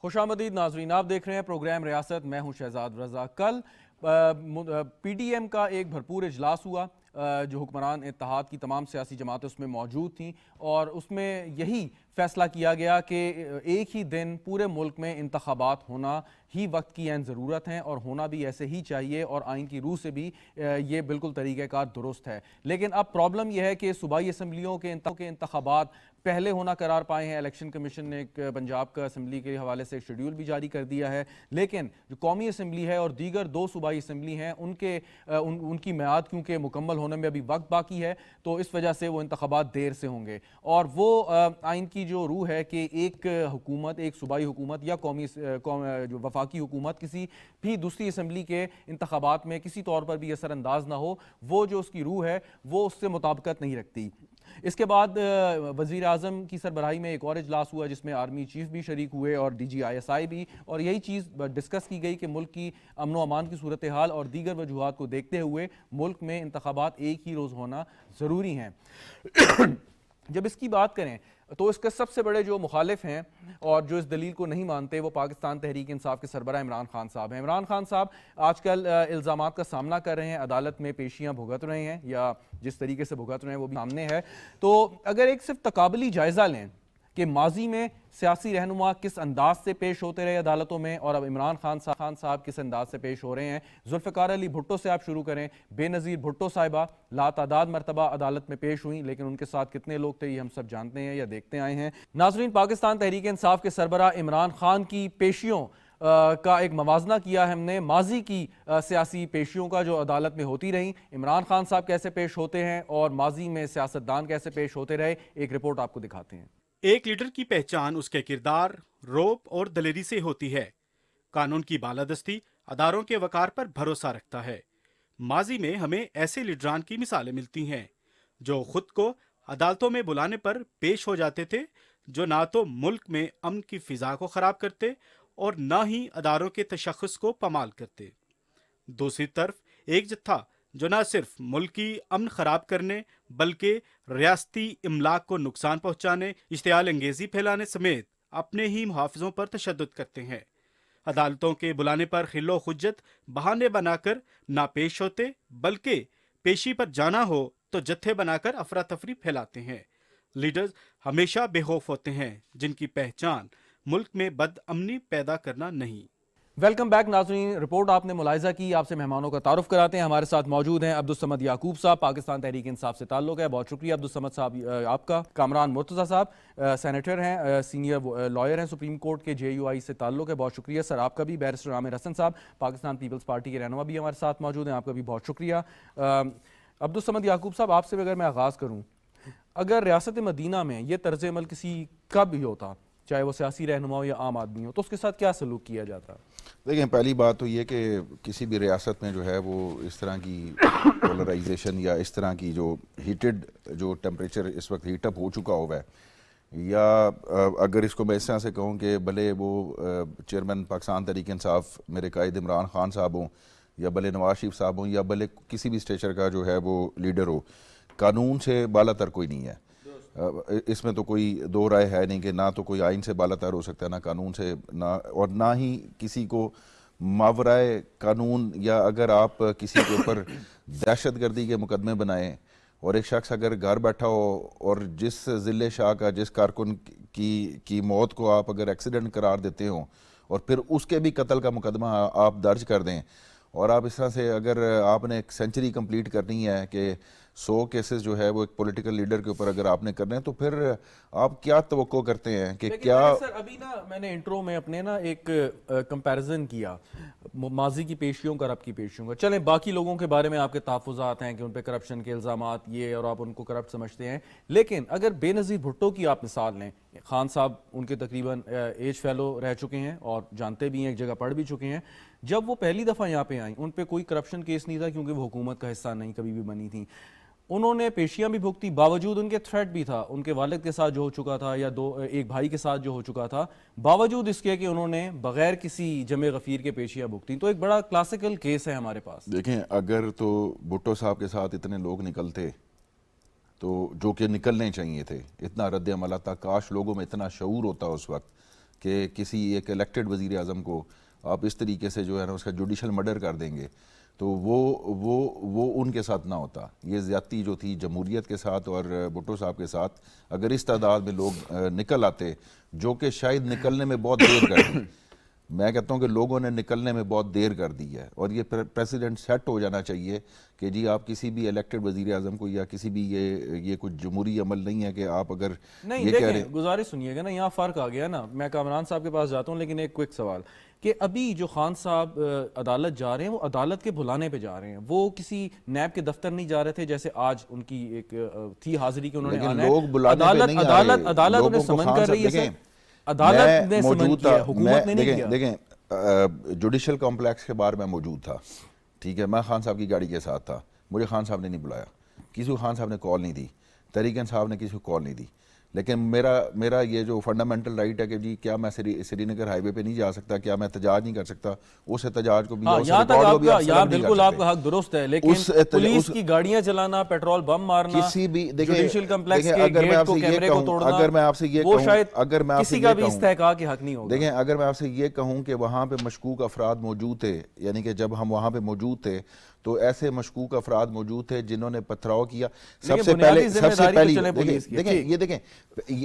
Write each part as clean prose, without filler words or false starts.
خوش آمدید ناظرین، آپ دیکھ رہے ہیں پروگرام ریاست، میں ہوں شہزاد رضا۔ کل پی ڈی ایم کا ایک بھرپور اجلاس ہوا جو حکمران اتحاد کی تمام سیاسی جماعتیں اس میں موجود تھیں، اور اس میں یہی فیصلہ کیا گیا کہ ایک ہی دن پورے ملک میں انتخابات ہونا ہی وقت کی عین ضرورت ہیں، اور ہونا بھی ایسے ہی چاہیے، اور آئین کی روح سے بھی یہ بالکل طریقہ کار درست ہے۔ لیکن اب پرابلم یہ ہے کہ صوبائی اسمبلیوں کے انتخابات پہلے ہونا قرار پائے ہیں۔ الیکشن کمیشن نے ایک پنجاب کا اسمبلی کے حوالے سے ایک شیڈیول بھی جاری کر دیا ہے، لیکن جو قومی اسمبلی ہے اور دیگر دو صوبائی اسمبلی ہیں ان کی میعاد کیونکہ مکمل ہونے میں ابھی وقت باقی ہے، تو اس وجہ سے وہ انتخابات دیر سے ہوں گے۔ اور وہ آئین کی جو روح ہے کہ ایک حکومت، ایک صوبائی حکومت یا جو وفاقی حکومت کسی بھی دوسری اسمبلی کے انتخابات میں کسی طور پر بھی اثر انداز نہ ہو، وہ جو اس کی روح ہے وہ اس سے مطابقت نہیں رکھتی۔ اس کے بعد وزیر اعظم کی سربراہی میں ایک اور اجلاس ہوا جس میں آرمی چیف بھی شریک ہوئے اور ڈی جی آئی ایس آئی بھی، اور یہی چیز ڈسکس کی گئی کہ ملک کی امن و امان کی صورتحال اور دیگر وجوہات کو دیکھتے ہوئے ملک میں انتخابات ایک ہی روز ہونا ضروری ہیں۔ جب اس کی بات کریں تو اس کے سب سے بڑے جو مخالف ہیں اور جو اس دلیل کو نہیں مانتے وہ پاکستان تحریک انصاف کے سربراہ عمران خان صاحب ہیں۔ عمران خان صاحب آج کل الزامات کا سامنا کر رہے ہیں، عدالت میں پیشیاں بھگت رہے ہیں، یا جس طریقے سے بھگت رہے ہیں وہ بھی سامنے ہے۔ تو اگر ایک صرف تقابلی جائزہ لیں کہ ماضی میں سیاسی رہنما کس انداز سے پیش ہوتے رہے عدالتوں میں، اور اب عمران خان صاحب کس انداز سے پیش ہو رہے ہیں۔ ذوالفقار علی بھٹو سے آپ شروع کریں۔ بے نظیر بھٹو صاحبہ لاتعداد مرتبہ عدالت میں پیش ہوئیں، لیکن ان کے ساتھ کتنے لوگ تھے یہ ہم سب جانتے ہیں یا دیکھتے آئے ہیں۔ ناظرین، پاکستان تحریک انصاف کے سربراہ عمران خان کی پیشیوں کا ایک موازنہ کیا ہم نے ماضی کی سیاسی پیشیوں کا جو عدالت میں ہوتی رہیں، عمران خان صاحب کیسے پیش ہوتے ہیں اور ماضی میں سیاستدان کیسے پیش ہوتے رہے۔ ایک رپورٹ آپ کو دکھاتے ہیں۔ ایک لیڈر کی پہچان اس کے کردار، روب اور دلیری سے ہوتی ہے۔ قانون کی بالادستی اداروں کے وقار پر بھروسہ رکھتا ہے۔ ماضی میں ہمیں ایسے لیڈران کی مثالیں ملتی ہیں جو خود کو عدالتوں میں بلانے پر پیش ہو جاتے تھے، جو نہ تو ملک میں امن کی فضا کو خراب کرتے اور نہ ہی اداروں کے تشخص کو پامال کرتے۔ دوسری طرف ایک جتھا جو نہ صرف ملکی امن خراب کرنے بلکہ ریاستی املاک کو نقصان پہنچانے، اشتعال انگیزی پھیلانے سمیت اپنے ہی محافظوں پر تشدد کرتے ہیں۔ عدالتوں کے بلانے پر خل و حجت بہانے بنا کر نہ پیش ہوتے، بلکہ پیشی پر جانا ہو تو جتھے بنا کر افراتفری پھیلاتے ہیں۔ لیڈرز ہمیشہ بے خوف ہوتے ہیں جن کی پہچان ملک میں بد امنی پیدا کرنا نہیں۔ ویلکم بیک ناظرین، رپورٹ آپ نے ملاحظہ کی، آپ سے مہمانوں کا تعارف کراتے ہیں۔ ہمارے ساتھ موجود ہیں عبدالصمد یعقوب صاحب، پاکستان تحریک انصاف سے تعلق ہے، بہت شکریہ عبدالصمد صاحب آپ کا۔ کامران مرتضیٰ صاحب سینیٹر ہیں، سینئر لائر ہیں، سپریم کورٹ کے جے یو آئی سے تعلق ہے، بہت شکریہ سر آپ کا بھی۔ بیرسٹر عامر حسن صاحب پاکستان پیپلز پارٹی کے رہنما بھی ہمارے ساتھ موجود ہیں، آپ کا بھی بہت شکریہ۔ عبدالصمد یعقوب صاحب آپ سے اگر میں آغاز کروں، اگر ریاست مدینہ میں یہ طرز عمل کسی کا بھی ہوتا، چاہے وہ سیاسی رہنما ہو یا عام آدمی ہو، تو اس کے ساتھ کیا سلوک کیا جاتا؟ دیکھیں، پہلی بات تو یہ کہ کسی بھی ریاست میں جو ہے وہ اس طرح کی پولرائزیشن یا اس طرح کی جو ہیٹڈ جو ٹیمپریچر اس وقت ہیٹ اپ ہو چکا ہوا ہے، یا اگر اس کو میں اس طرح سے کہوں کہ بھلے وہ چیئرمین پاکستان تحریک انصاف میرے قائد عمران خان صاحب ہوں، یا بھلے نواز شریف صاحب ہوں، یا بھلے کسی بھی اسٹیچر کا جو ہے وہ لیڈر ہو، قانون سے بالا تر کوئی نہیں ہے۔ اس میں تو کوئی دو رائے ہے نہیں کہ نہ تو کوئی آئین سے بالا تر ہو سکتا ہے، نہ قانون سے، اور نہ ہی کسی کو ماورائے قانون، یا اگر آپ کسی کے اوپر دہشت گردی کے مقدمے بنائیں اور ایک شخص اگر گھر بیٹھا ہو اور جس ضلع شاہ کا جس کارکن کی موت کو آپ اگر ایکسیڈنٹ قرار دیتے ہوں اور پھر اس کے بھی قتل کا مقدمہ آپ درج کر دیں، اور آپ اس طرح سے اگر آپ نے ایک سینچری کمپلیٹ کرنی ہے کہ 100 کیسز جو ہے وہ ایک پولیٹیکل لیڈر کے اوپر اگر آپ نے کرنے ہیں، تو پھر آپ کیا توقع کرتے ہیں کہ کیا؟ سر ابھی نا میں نے انٹرو میں اپنے نا ایک کمپیریزن کیا ماضی کی پیشیوں کا رب کی پیشیوں کا۔ چلیں باقی لوگوں کے بارے میں آپ کے تحفظات ہیں کہ ان پہ کرپشن کے الزامات یہ اور آپ ان کو کرپٹ سمجھتے ہیں، لیکن اگر بے نظیر بھٹو کی آپ مثال لیں، خان صاحب ان کے تقریباً ایج فیلو رہ چکے ہیں اور جانتے بھی ہیں، ایک جگہ پڑھ بھی چکے ہیں، جب وہ پہلی دفعہ یہاں پہ آئیں ان پہ کوئی کرپشن کیس نہیں تھا کیونکہ وہ حکومت کا حصہ نہیں کبھی بھی بنی تھی، انہوں نے پیشیاں بھی بھگتی، باوجود ان کے تھریٹ بھی تھا، ان کے والد کے ساتھ جو ہو چکا تھا یا ایک بھائی کے ساتھ جو ہو چکا تھا، باوجود اس کے کہ انہوں نے بغیر کسی جمع غفیر کے پیشیاں بھگتی، تو ایک بڑا کلاسیکل کیس ہے ہمارے پاس۔ دیکھیں، اگر تو بھٹو صاحب کے ساتھ اتنے لوگ نکلتے تو جو کہ نکلنے چاہیے تھے، اتنا رد عمل آتا، کاش لوگوں میں اتنا شعور ہوتا اس وقت کہ کسی ایک الیکٹڈ وزیر اعظم کو آپ اس طریقے سے جو ہے نا اس کا جوڈیشل مرڈر کر دیں گے تو وہ ان کے ساتھ نہ ہوتا. یہ زیادتی جو تھی جمہوریت کے ساتھ اور بھٹو صاحب کے ساتھ، اگر اس تعداد میں لوگ نکل آتے، جو کہ شاید نکلنے میں بہت دیر کر دی، میں کہتا ہوں کہ لوگوں نے نکلنے میں بہت دیر کر دی ہے، اور یہ پریسیڈنٹ سیٹ ہو جانا چاہیے کہ جی آپ کسی بھی الیکٹڈ وزیر اعظم کو یا کسی بھی یہ کچھ جمہوری عمل نہیں ہے کہ آپ اگر نہیں یہ کہہ رہے دیکھیں گزارش سنیے گا نا، یہاں فرق آ گیا نا. میں کامران صاحب کے پاس جاتا ہوں، لیکن ایک کوئک سوال کہ ابھی جو خان صاحب عدالت جا رہے ہیں وہ عدالت کے بلانے پہ جا رہے ہیں، وہ کسی نیب کے دفتر نہیں جا رہے تھے جیسے آج ان کی ایک تھی حاضری کہ انہوں نے آنا ہے. لوگ بلانے پہ نہیں آ رہے، عدالت انہیں سمن کر رہی ہے، عدالت نے سمن کیا، حکومت نے نہیں کیا. دیکھیں جوڈیشل کمپلیکس کے باہر میں موجود تھا، ٹھیک ہے، میں خان صاحب کی گاڑی کے ساتھ تھا، مجھے خان صاحب نے نہیں بلایا، کسی کو خان صاحب نے کال نہیں دی، طریق صاحب نے کسی کو کال نہیں دی. لیکن میرا یہ جو فنڈامنٹل رائٹ ہے کہ جی کیا میں سری نگر ہائی وے پہ نہیں جا سکتا، کیا میں احتجاج نہیں کر سکتا، اس احتجاج کو بھی یہاں تک آپ بالکل آپ کا حق درست ہے، لیکن پولیس کی گاڑیاں چلانا، پیٹرول بم مارنا، کسی بھی جوڈیشل کمپلیکس کے گیٹ کو کیمرے کو توڑنا، اگر میں آپ سے یہ وہ کہوں، شاید اگر میں آپ سے کسی کا بھی استحقاق کے حق نہیں ہوگا. دیکھیں اگر میں آپ سے یہ کہوں کہ وہاں پہ مشکوک افراد موجود تھے، یعنی کہ جب ہم وہاں پہ موجود تھے تو ایسے مشکوک افراد موجود تھے جنہوں نے پتھراؤ کیا. سب سے پہلی دیکھیں یہ دیکھیں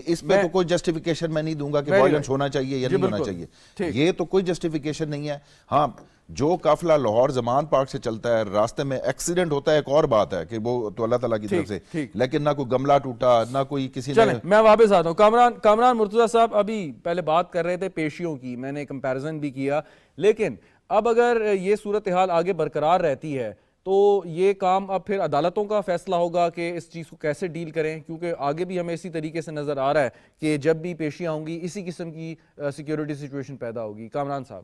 اس پہ تو کوئی جسٹیفیکیشن میں نہیں دوں گا کہ وائلنس ہونا چاہیے یا نہیں ہونا چاہیے، یہ تو کوئی جسٹیفیکیشن نہیں ہے. ہاں جو قافلہ لاہور زمان پارک سے چلتا ہے، راستے میں ایکسیڈنٹ ہوتا ہے ایک اور بات ہے کہ وہ تو اللہ تعالیٰ کی طرف سے، لیکن نہ کوئی گملہ ٹوٹا، نہ کوئی کسی نے. میں واپس آتا ہوں. کامران مرتضیٰ صاحب ابھی پہلے بات کر رہے تھے پیشیوں کی، میں نے کمپیریزن بھی کیا، لیکن اب اگر یہ صورتحال آگے برقرار رہتی ہے تو یہ کام اب پھر عدالتوں کا فیصلہ ہوگا کہ اس چیز کو کیسے ڈیل کریں، کیونکہ آگے بھی ہمیں اسی طریقے سے نظر آ رہا ہے کہ جب بھی پیشیاں ہوں گی اسی قسم کی سیکیورٹی سچویشن پیدا ہوگی. کامران صاحب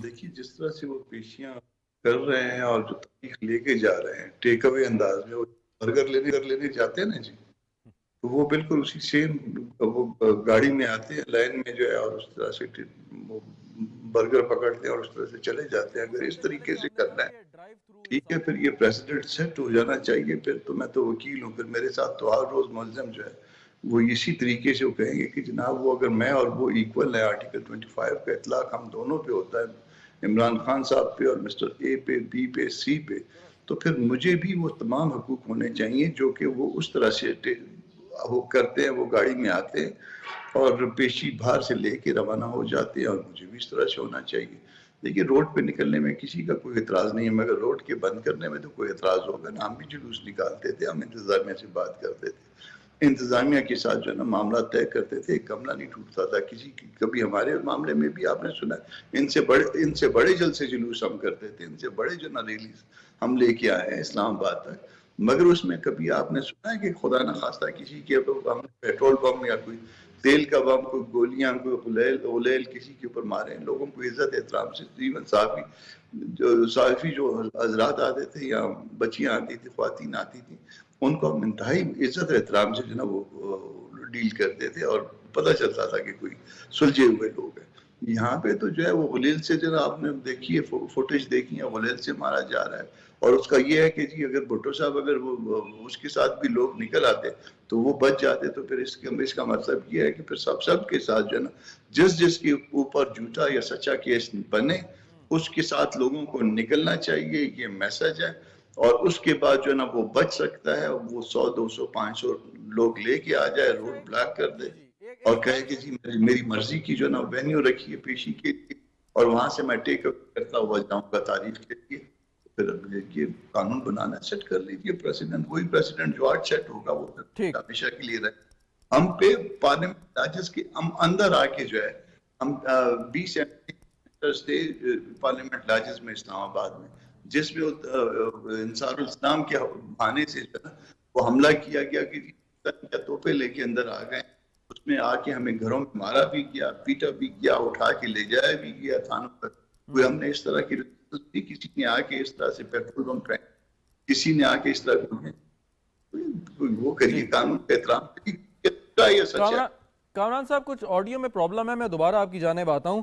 دیکھیے جس طرح سے وہ پیشیاں کر رہے ہیں اور جو تاریخ لے کے جا رہے ہیں ٹیک اوے انداز میں، وہ برگر لینے جاتے ہیں نا جی، تو وہ بالکل اسی سیم وہ گاڑی میں آتے ہیں لائن میں جو ہے اور اس طرح سے وہ برگر پکڑتے ہیں اور اس طرح سے چلے جاتے ہیں. اگر اس طریقے سے کرنا ہے ٹھیک ہے، پھر یہ پریسیڈنٹ سیٹ ہو جانا چاہیے. پھر تو میں تو وکیل ہوں، پھر میرے ساتھ تو ہر روز ملزم جو ہے وہ اسی طریقے سے وہ کہیں گے کہ جناب وہ اگر میں اور وہ ایکول ہے، آرٹیکل 25 کا اطلاق ہم دونوں پہ ہوتا ہے، عمران خان صاحب پہ اور مسٹر اے پہ، بی پہ، سی پہ، تو پھر مجھے بھی وہ تمام حقوق ہونے چاہیے جو کہ وہ اس طرح سے وہ کرتے ہیں. وہ گاڑی میں آتے ہیں اور پیشی باہر سے لے کے روانہ ہو جاتے ہیں اور مجھے بھی اس طرح سے ہونا چاہیے. دیکھیے روڈ پہ نکلنے میں کسی کا کوئی اعتراض نہیں ہے، مگر روڈ کے بند کرنے میں تو کوئی اعتراض ہوگا نا. ہم بھی جلوس نکالتے تھے، ہم انتظامیہ سے بات کرتے تھے، انتظامیہ کے ساتھ جو ہے نا معاملہ طے کرتے تھے، ایک کملہ نہیں ٹوٹتا تھا کسی کی. کبھی ہمارے معاملے میں بھی آپ نے سنا ان سے بڑے جلسے جلوس ہم کرتے تھے، ان سے بڑے جو نا ریلیز ہم لے کے آئے ہیں اسلام آباد تک، مگر اس میں کبھی آپ نے سنا ہے کہ خدا نہ خواستہ کسی کے ہم نے پیٹرول بم یا کوئی تیل کا بم، کوئی گولیاں، کوئی اولیل کسی کے اوپر مارے ہیں؟ لوگوں کو عزت احترام سے ایون صحافی جو حضرات آتے تھے یا بچیاں آتی تھی، خواتین آتی تھی، ان کو ہم انتہائی عزت احترام سے جو نا وہ ڈیل کرتے تھے اور پتہ چلتا تھا کہ کوئی سلجھے ہوئے لوگ ہیں. یہاں پہ تو جو ہے وہ غلیل سے جو آپ نے دیکھی ہے فوٹیج دیکھی ہے، غلیل سے مارا جا رہا ہے. اور اس کا یہ ہے کہ جی اگر بھٹو صاحب اگر وہ اس کے ساتھ بھی لوگ نکل آتے تو وہ بچ جاتے، تو پھر اس کا مطلب یہ ہے کہ پھر سب کے ساتھ جو ہے نا جس کے اوپر جھوٹا یا سچا کیس بنے اس کے ساتھ لوگوں کو نکلنا چاہیے، یہ میسج ہے. اور اس کے بعد جو ہے نا وہ بچ سکتا ہے، وہ 100 200 500 لوگ لے کے آ جائے، روڈ بلاک کر دے اور کہے کہ جی میری مرضی کی جو ہے نا وینیو رکھی ہے پیشی کے لیے اور وہاں سے میں ٹیک اپ کرتا ہوا جاؤں گا تاریخ کے لیے. پھر یہ قانون بنانا سیٹ کر لیجیے پریسیڈنٹ، وہی پریسیڈنٹ جو آج سیٹ ہوگا وہ ہمیشہ کے لیے رہے. ہم پہ پارلیمنٹ لاجز کے ہم اندر آ کے جو ہے ہم 20 تھے پارلیمنٹ لاجز میں اسلام آباد میں، جس میں انصار الاسلام کے بہانے سے جو ہے نا وہ حملہ کیا گیا کہ توپے لے کے اندر آ گئے. اس میں آ کے ہمیں گھروں میں مارا بھی کیا، پیٹا بھی کیا، اٹھا کے لے جایا بھی کیا تھانوں پر. کوئی ہم نے اس طرح کی کسی نے آ کے اس طرح سے پیٹرول بم پھینک، کسی نے آ کے اس طرح وہ کریے قانون کا احترام. کامران صاحب کچھ آڈیو میں پرابلم ہے، میں دوبارہ آپ کی جانب آتا ہوں.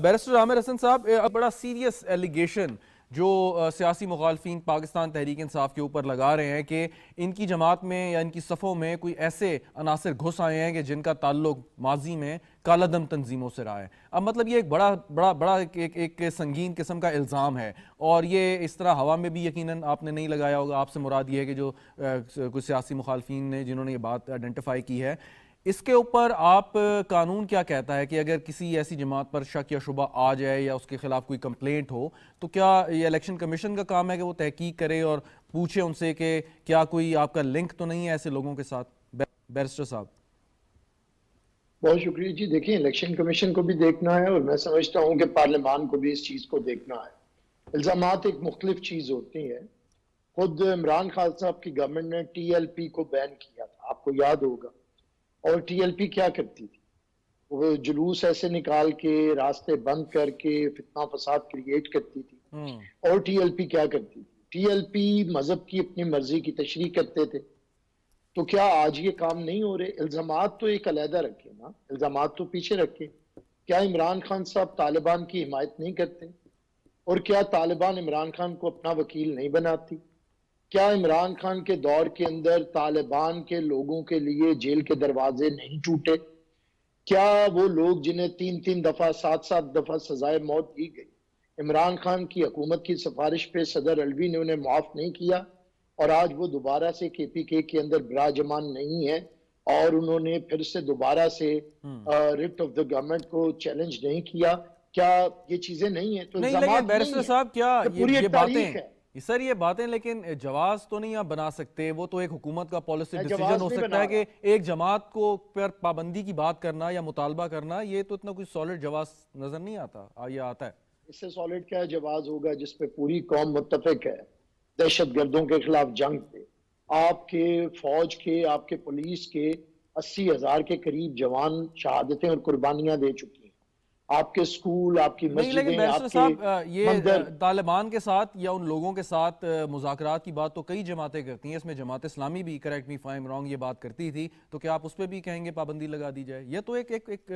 بیرسٹر عامر حسن صاحب، بڑا سیریس ایلیگیشن جو سیاسی مخالفین پاکستان تحریک انصاف کے اوپر لگا رہے ہیں کہ ان کی جماعت میں یا ان کی صفوں میں کوئی ایسے عناصر گھس آئے ہیں کہ جن کا تعلق ماضی میں کالا دم تنظیموں سے رہا ہے. اب مطلب یہ ایک بڑا ایک سنگین قسم کا الزام ہے, اور یہ اس طرح ہوا میں بھی یقیناً آپ نے نہیں لگایا ہوگا. آپ سے مراد یہ ہے کہ جو کچھ سیاسی مخالفین نے جنہوں نے یہ بات آئیڈینٹیفائی کی ہے, اس کے اوپر آپ قانون کیا کہتا ہے کہ اگر کسی ایسی جماعت پر شک یا شبہ آ جائے یا اس کے خلاف کوئی کمپلینٹ ہو تو کیا یہ الیکشن کمیشن کا کام ہے کہ وہ تحقیق کرے اور پوچھے ان سے کہ کیا کوئی آپ کا لنک تو نہیں ہے ایسے لوگوں کے ساتھ؟ بیرسٹر صاحب. بہت شکریہ جی. دیکھیں, الیکشن کمیشن کو بھی دیکھنا ہے اور میں سمجھتا ہوں کہ پارلیمان کو بھی اس چیز کو دیکھنا ہے. الزامات ایک مختلف چیز ہوتی ہیں. خود عمران خان صاحب کی گورنمنٹ نے ٹی ایل پی کو بین کیا تھا, آپ کو یاد ہوگا. اور ٹی ایل پی کیا کرتی تھی؟ وہ جلوس ایسے نکال کے, راستے بند کر کے فتنہ فساد کریٹ کرتی تھی. اور ٹی ایل پی کیا کرتی تھی؟ ٹی ایل پی مذہب کی اپنی مرضی کی تشریح کرتے تھے. تو کیا آج یہ کام نہیں ہو رہے؟ الزامات تو ایک علیحدہ رکھے نا, الزامات تو پیچھے رکھے. کیا عمران خان صاحب طالبان کی حمایت نہیں کرتے؟ اور کیا طالبان عمران خان کو اپنا وکیل نہیں بناتی؟ کیا عمران خان کے دور کے اندر طالبان کے لوگوں کے لیے جیل کے دروازے نہیں ٹوٹے؟ کیا وہ لوگ جنہیں 3 دفعہ 7 دفعہ سزائے موت دی گئی, عمران خان کی حکومت کی سفارش پہ صدر علوی نے انہیں معاف نہیں کیا, اور آج وہ دوبارہ سے کے پی کے اندر براجمان نہیں ہے, اور انہوں نے پھر سے دوبارہ سے ریٹ آف دا گورنمنٹ کو چیلنج نہیں کیا؟ کیا یہ چیزیں نہیں ہیں؟ تو نہیں لیکن بیرسٹر صاحب کیا یہ باتیں سر یہ باتیں لیکن جواز تو نہیں آپ بنا سکتے. وہ تو ایک حکومت کا پالیسی ڈیسیجن ہو سکتا ہے کہ ایک جماعت کو پر پابندی کی بات کرنا یا مطالبہ کرنا, یہ تو اتنا کوئی سالڈ جواز نظر نہیں آتا. یہ آتا ہے اس سے سالڈ کیا جواز ہوگا جس پہ پوری قوم متفق ہے؟ دہشت گردوں کے خلاف جنگ پہ آپ کے فوج کے, آپ کے پولیس کے 80,000 کے قریب جوان شہادتیں اور قربانیاں دے چکی ہیں. آپ کے سکول, آپ کی مسجدیں, آپ کے مندر. طالبان کے ساتھ یا ان لوگوں کے ساتھ مذاکرات کی بات تو کئی جماعتیں کرتی ہیں, اس میں جماعت اسلامی بھی, correct me if I am wrong, یہ بات کرتی تھی. تو کیا آپ اس پہ بھی کہیں گے پابندی لگا دی جائے؟ یہ تو ایک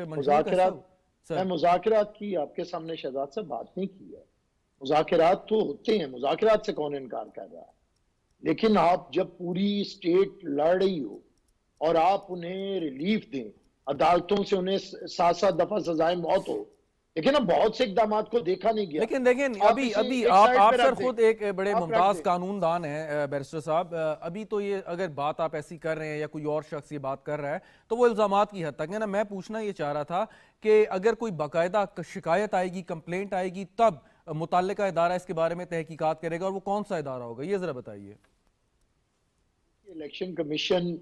مذاکرات کی آپ کے سامنے شہزاد صاحب بات نہیں کی ہے. مذاکرات تو ہوتے ہیں, مذاکرات سے کون انکار کر رہا ہے؟ لیکن آپ جب پوری اسٹیٹ لڑ رہی ہو اور آپ انہیں ریلیف دیں, عدالتوں سے انہیں 7 دفعہ سزائے موت ہو, لیکن اب بہت سے اقدامات کو دیکھا نہیں گیا. لیکن دیکھیں ابھی آپ سر خود ایک بڑے ممتاز قانون دان ہیں بیرسٹر صاحب. ابھی تو یہ اگر بات آپ ایسی کر رہے ہیں یا کوئی اور شخص یہ بات کر رہا ہے تو وہ الزامات کی حد تک ہے نا. میں پوچھنا یہ چاہ رہا تھا کہ اگر کوئی باقاعدہ شکایت آئے گی, کمپلینٹ آئے گی, تب متعلقہ ادارہ اس کے بارے میں تحقیقات کرے گا, اور وہ کون سا ادارہ ہوگا یہ ذرا بتائیے. الیکشن کمیشن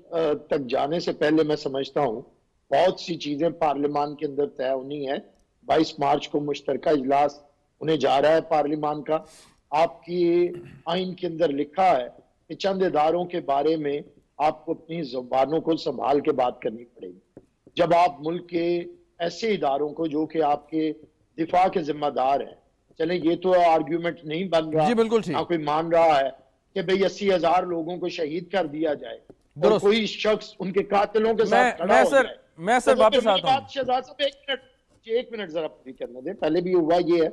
تک جانے سے پہلے میں سمجھتا ہوں بہت سی چیزیں پارلیمان کے اندر طے ہونی ہے. 22 مارچ کو مشترکہ اجلاس انہیں جا رہا ہے پارلیمان کا. آپ کی آئین کے اندر لکھا ہے کہ چند اداروں کے بارے میں آپ کو اپنی زبانوں کو سنبھال کے بات کرنی پڑے گی. جب آپ ملک کے ایسے اداروں کو جو کہ آپ کے دفاع کے ذمہ دار ہیں, چلیں یہ تو آرگیومنٹ نہیں بن رہا, نہ کوئی مان رہا ہے کہ بھئی 80,000 لوگوں کو شہید کر دیا جائے اور کوئی شخص ان کے قاتلوں کے ساتھ کھڑا ہو جائے. میں سر واپس آتا ہوں. شہزاد صاحب ایک منٹ ذرا پوری کرنے دیں. پہلے بھی ہوا یہ ہے,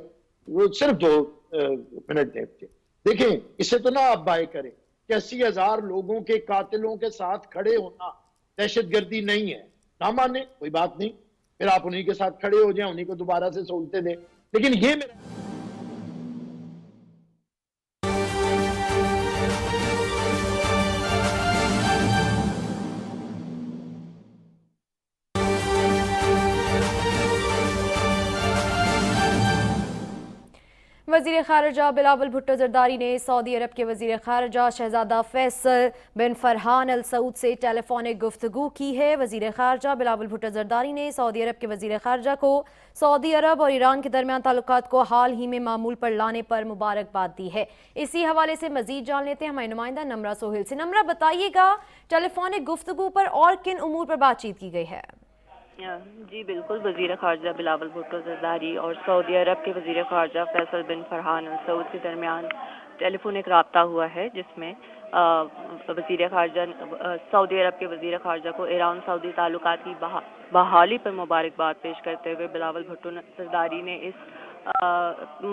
وہ صرف 2 منٹ دیں. دیکھیں اسے تو نہ آپ بائے کریں کہ 80,000 لوگوں کے قاتلوں کے ساتھ کھڑے ہونا دہشت گردی نہیں ہے. نہ مانے کوئی بات نہیں, پھر آپ انہی کے ساتھ کھڑے ہو جائیں, انہی کو دوبارہ سے سہولتیں دیں. لیکن یہ میرا وزیر خارجہ بلاول بھٹو زرداری نے سعودی عرب کے وزیر خارجہ شہزادہ فیصل بن فرحان ال سعود سے ٹیلی فونک گفتگو کی ہے. وزیر خارجہ بلاول بھٹو زرداری نے سعودی عرب کے وزیر خارجہ کو سعودی عرب اور ایران کے درمیان تعلقات کو حال ہی میں معمول پر لانے پر مبارکباد دی ہے. اسی حوالے سے مزید جان لیتے ہیں ہماری نمائندہ نمرہ سہیل سے. نمرہ بتائیے گا ٹیلی فونک گفتگو پر اور کن امور پر بات چیت کی گئی ہے؟ جی بالکل, وزیر خارجہ بلاول بھٹو زرداری اور سعودی عرب کے وزیر خارجہ فیصل بن فرحان ال سعود کے درمیان ٹیلی فونک رابطہ ہوا ہے, جس میں وزیر خارجہ سعودی عرب کے وزیر خارجہ کو ایران سعودی تعلقات کی بحالی پر مبارکباد پیش کرتے ہوئے بلاول بھٹو زرداری نے اس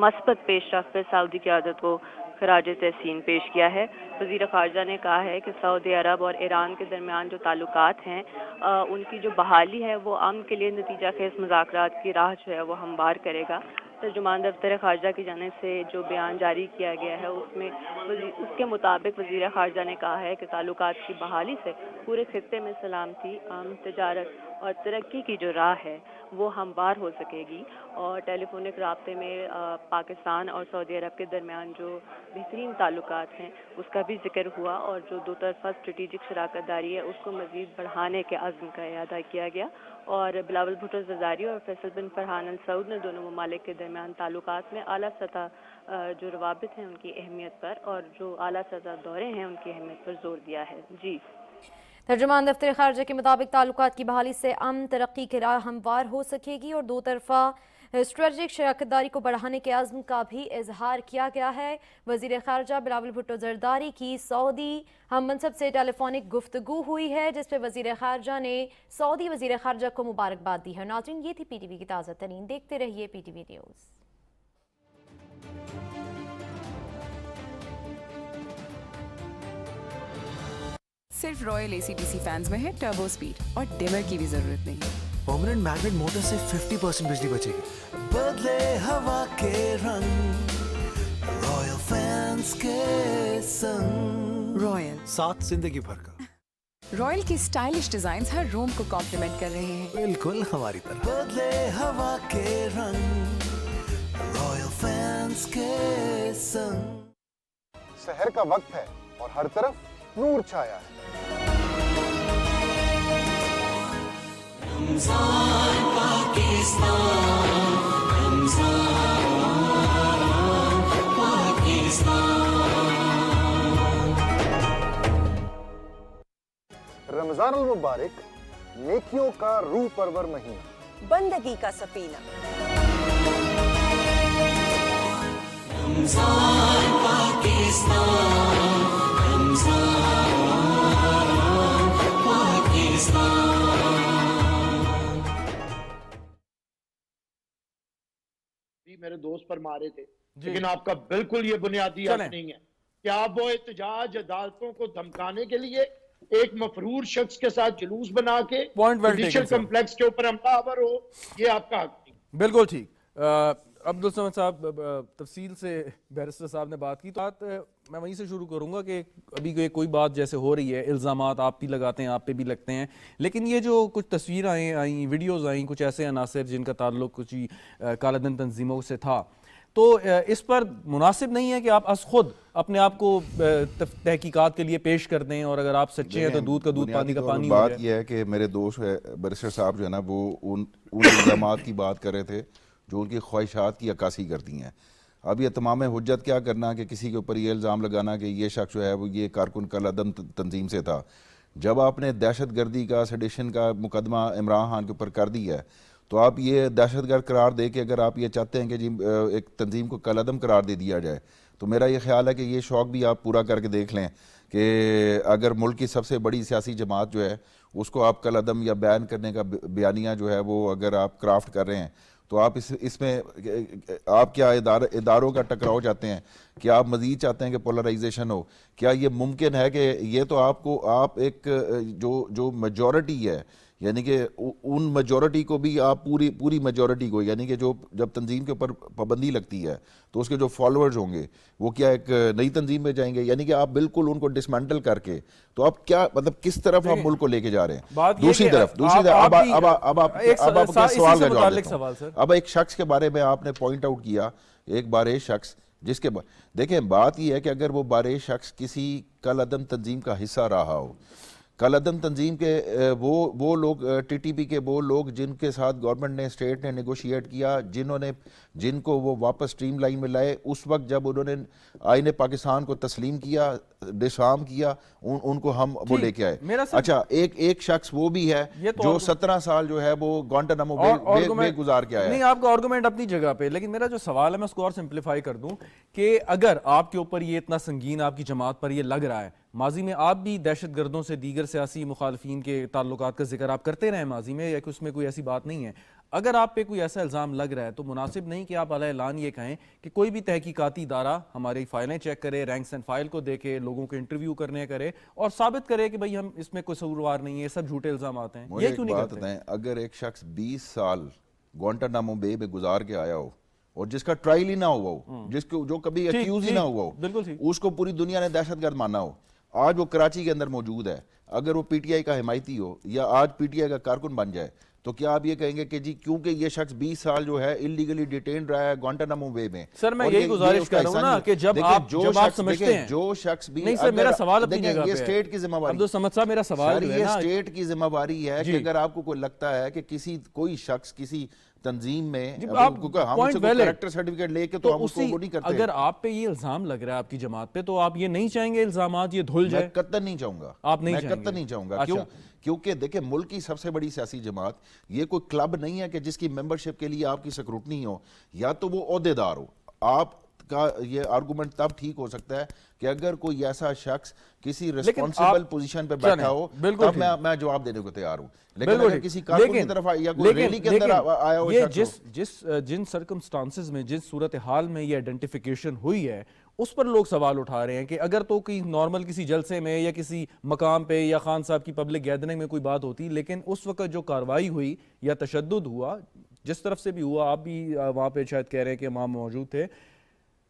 مثبت پیش رفت پہ سعودی قیادت کو خراج تحسین پیش کیا ہے۔ وزیر خارجہ نے کہا ہے کہ سعودی عرب اور ایران کے درمیان جو تعلقات ہیں ان کی جو بحالی ہے وہ امن کے لیے نتیجہ خیز مذاکرات کی راہ جو ہے وہ ہموار کرے گا۔ ترجمان دفتر خارجہ کی جانب سے جو بیان جاری کیا گیا ہے اس کے مطابق وزیر خارجہ نے کہا ہے کہ تعلقات کی بحالی سے پورے خطے میں سلامتی، امن، تجارت اور ترقی کی جو راہ ہے وہ ہموار ہو سکے گی، اور ٹیلی فونک رابطے میں پاکستان اور سعودی عرب کے درمیان جو بہترین تعلقات ہیں اس کا بھی ذکر ہوا، اور جو دو طرفہ اسٹریٹجک شراکت داری ہے اس کو مزید بڑھانے کے عزم کا اعادہ کیا گیا۔ اور بلاول بھٹو زرداری اور فیصل بن فرحان ال سعود نے دونوں ممالک کے درمیان تعلقات میں اعلیٰ سطح جو روابط ہیں ان کی اہمیت پر اور جو اعلیٰ سطح دورے ہیں ان کی اہمیت پر زور دیا ہے۔ جی ترجمان دفتر خارجہ کے مطابق تعلقات کی بحالی سے امن ترقی کی راہ ہموار ہو سکے گی اور دو طرفہ اسٹریٹجک شراکت داری کو بڑھانے کے عزم کا بھی اظہار کیا گیا ہے۔ وزیر خارجہ بلاول بھٹو زرداری کی سعودی ہم منصب سے ٹیلی فونک گفتگو ہوئی ہے جس پہ وزیر خارجہ نے سعودی وزیر خارجہ کو مبارکباد دی ہے۔ ناظرین، یہ تھی پی ٹی وی کی تازہ ترین، دیکھتے رہیے پی ٹی وی نیوز۔ صرف رائل اے سی ٹی سی فینز میں ہے ٹربو سپیڈ اور ڈیمر کی بھی ضرورت نہیں۔ پرماننٹ میگنیٹ موٹر سے 50% بجلی بچے گی۔ بدلے ہوا کے رنگ رائل فینز کے سنگ، رائل ساتھ زندگی بھر کا۔ رائل کی اسٹائلش ڈیزائنز ہر روم کو کمپلیمنٹ کر رہے ہیں، بالکل ہماری طرح۔ بدلے ہوا کے رنگ رائل فینز کے سنگ۔ سحر کا وقت ہے اور ہر طرف نور چھایا ہے۔ رمضان المبارک نیکیوں کا روح پرور مہینہ، بندگی کا سفینہ۔ رمضان پاکستان، رمضان پاکستان۔ میرے دوست پر مارے تھے، لیکن آپ کا بالکل یہ بنیادی حق نہیں ہے کہ آپ وہ احتجاج عدالتوں کو دھمکانے کے لیے ایک مفرور شخص کے ساتھ جلوس بنا کے جوڈیشل کمپلیکس کے اوپر حملہ آور ہو، یہ آپ کا حق نہیں۔ بالکل ٹھیک۔ عبدالصمد صاحب، تفصیل سے بیرسٹر صاحب نے بات کی، تو میں وہیں سے شروع کروں گا کہ ابھی کوئی بات جیسے ہو رہی ہے، الزامات آپ بھی لگاتے ہیں، آپ پہ بھی لگتے ہیں، لیکن یہ جو کچھ تصویریں آئیں، ویڈیوز آئیں، کچھ ایسے عناصر جن کا تعلق کچھ کالا دن تنظیموں سے تھا، تو اس پر مناسب نہیں ہے کہ آپ از خود اپنے آپ کو تحقیقات کے لیے پیش کر دیں، اور اگر آپ سچے ہیں تو دودھ کا دودھ، پانی کا پانی ہو جائے۔ بات یہ ہے کہ میرے دوست بیرسٹر صاحب جو ہے نا وہ ان الزامات کی بات کر رہے تھے جو ان کی خواہشات کی عکاسی کرتی ہیں۔ اب یہ تمام حجت کیا کرنا کہ کسی کے اوپر یہ الزام لگانا کہ یہ شخص جو ہے وہ یہ کارکن کالعدم تنظیم سے تھا، جب آپ نے دہشت گردی کا، سیڈیشن کا مقدمہ عمران خان کے اوپر کر دیا ہے، تو آپ یہ دہشت گرد قرار دے کے اگر آپ یہ چاہتے ہیں کہ جی ایک تنظیم کو کالعدم قرار دے دیا جائے، تو میرا یہ خیال ہے کہ یہ شوق بھی آپ پورا کر کے دیکھ لیں کہ اگر ملک کی سب سے بڑی سیاسی جماعت جو ہے اس کو آپ کالعدم یا بیان کرنے کا بیانیہ جو ہے وہ اگر آپ کرافٹ کر رہے ہیں، تو آپ اس میں آپ کیا اداروں کا ٹکراؤ چاہتے ہیں؟ کیا آپ مزید چاہتے ہیں کہ پولرائزیشن ہو؟ کیا یہ ممکن ہے کہ یہ تو آپ ایک جو میجورٹی ہے، یعنی کہ ان میجورٹی کو بھی آپ پوری میجورٹی کو، یعنی کہ جو جب تنظیم کے اوپر پابندی لگتی ہے تو اس کے جو فالوورز ہوں گے وہ کیا ایک نئی تنظیم میں جائیں گے؟ یعنی کہ آپ بالکل ان کو ڈسمینٹل کر کے، تو آپ کیا مطلب کس طرف آپ ملک کو لے کے جا رہے ہیں؟ دوسری طرف سوال کا جواب دیتا ہوں۔ اب ایک شخص کے بارے میں آپ نے پوائنٹ آؤٹ کیا، ایک بارش شخص جس کے دیکھیں بات یہ ہے کہ اگر وہ بارش شخص کسی کالعدم تنظیم کا حصہ رہا ہو، کالعدم تنظیم کے وہ لوگ، ٹی ٹی پی کے وہ لوگ جن کے ساتھ گورنمنٹ نے، اسٹیٹ نے نیگوشیٹ کیا، جن کو وہ واپس اسٹریم لائن میں لائے، اس وقت جب انہوں نے آئین پاکستان کو تسلیم کیا، ڈسارم کیا، ان کو ہم وہ لے کے آئے۔ اچھا، ایک شخص وہ بھی ہے جو 17 سال جو ہے وہ گوانٹانامو بے گزار کے آیا ہے۔ نہیں، آپ کا آرگومنٹ اپنی جگہ پہ، لیکن میرا جو سوال ہے میں اس کو اور سمپلیفائی کر دوں کہ اگر آپ کے اوپر یہ اتنا سنگین، آپ کی جماعت پر یہ لگ رہا ہے، ماضی میں آپ بھی دہشت گردوں سے، دیگر سیاسی مخالفین کے تعلقات کا ذکر آپ کرتے رہے ماضی میں، یا کہ اس میں کوئی ایسی بات نہیں ہے، اگر آپ پہ کوئی ایسا الزام لگ رہا ہے تو مناسب نہیں کہ آپ علیہ اعلان یہ کہیں کہ کوئی بھی تحقیقاتی ادارہ ہماری فائلیں چیک کرے, رینکس اینڈ فائل کو دیکھے, لوگوں کو انٹرویو کرنے کرے اور ثابت کرے کہ بھئی ہم اس میں کوئی قصوروار نہیں ہے, سب جھوٹے الزامات ہیں. مجھے یہ کیوں نہیں ایک بات کرتے؟ بتائیں, اگر ایک شخص 20 سال گوانٹانامو بے میں گزار کے آیا ہو اور جس کا ٹرائل ہی نہ ہوا ہو, جس کو جو کبھی ایکیوز ہی نہ ہوا ہو, بالکل ٹھیک, اس کو پوری دنیا نے دہشت گرد مانا ہو, آج وہ کراچی کے اندر موجود ہے, اگر وہ پی ٹی آئی کا حمایتی ہو یا آج پی ٹی آئی کا کارکن بن جائے, تو کیا آپ یہ کہیں گے کہ جی کیونکہ یہ شخص 20 سال جو ہے اللیگلی ڈیٹینڈ رہا ہے گوانٹانامو بے میں؟ سر میں یہی گزارش کر رہا ہوں نا کہ جب آپ سمجھتے ہیں, جو شخص بھی, نہیں سر میرا سوال اپنی جگہ پہ ہے, یہ اسٹیٹ کی ذمہ داری, عبدالصمد صاحب میرا سوال یہ اسٹیٹ کی ذمہ داری ہے کہ اگر آپ کو کوئی لگتا ہے کہ کوئی شخص کسی تنظیم میں کریکٹر سرٹیفکیٹ لے کے تو ہم اس کو وہ نہیں کرتے. اگر آپ پہ یہ الزام لگ رہا ہے آپ کی جماعت پہ, تو آپ یہ نہیں چاہیں گے الزامات یہ دھل جائے؟ میں قطعاً نہیں چاہوں گا, آپ نہیں چاہوں گا. کیوں؟ کیونکہ دیکھیں ملک کی سب سے بڑی سیاسی جماعت یہ کوئی کلب نہیں ہے کہ جس کی ممبرشپ کے لیے آپ کی سکروٹنی ہو یا تو وہ عہدے دار ہو. آپ کا یہ آرگومنٹ تب ٹھیک ہو سکتا ہے کہ اگر کوئی ایسا شخص کسی ریسپانسیبل پوزیشن پہ بیٹھا ہو, تب میں جواب دینے کو تیار ہوں. لیکن اگر کسی کارکن کی طرف یا کوئی ریلی کے اندر آیا ہو شخص, جن سرکمسٹانسز میں, جس صورتحال میں یہ آئیڈینٹیفیکیشن ہوئی ہے, اس پر لوگ سوال اٹھا رہے ہیں کہ اگر تو کوئی نارمل کسی جلسے میں یا کسی مقام پہ یا خان صاحب کی پبلک گیدرنگ میں کوئی بات ہوتی, لیکن اس وقت جو کاروائی ہوئی یا تشدد ہوا جس طرف سے بھی ہوا, آپ بھی وہاں پہ شاید کہہ رہے ہیں کہ امام موجود تھے,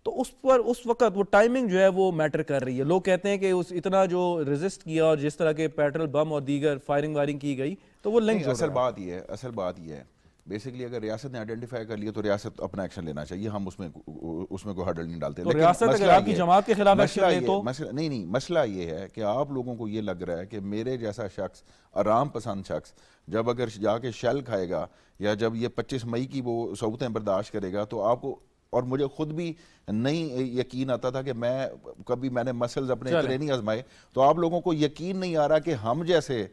تو اس وقت وہ ٹائمنگ جو ہے وہ میٹر کر رہی ہے. لوگ کہتے ہیں کہ اتنا جو ریزسٹ کیا اور جس طرح کے پیٹرول بم اور دیگر فائرنگ کی گئی, تو وہ لنک. اصل بات یہ ہے بیسیکلی اگر ریاست نے آئیڈینٹیفائی کر لیا تو ریاست اپنا ایکشن لینا چاہیے, ہم اس میں کوئی ہرڈل نہیں ڈالتے. تو ریاست اگر آپ کی جماعت کے خلاف ایکشن لے تو نہیں, مسئلہ یہ ہے کہ آپ لوگوں کو یہ لگ رہا ہے کہ میرے جیسا شخص, آرام پسند شخص, جب اگر جا کے شیل کھائے گا یا جب یہ 25 مئی کی وہ صعوبتیں برداشت کرے گا, تو آپ کو, اور مجھے خود بھی نہیں یقین آتا تھا کہ میں نے مسلز اپنے اتنے نہیں آزمائے, تو آپ لوگوں کو یقین نہیں آ رہا کہ ہم جیسے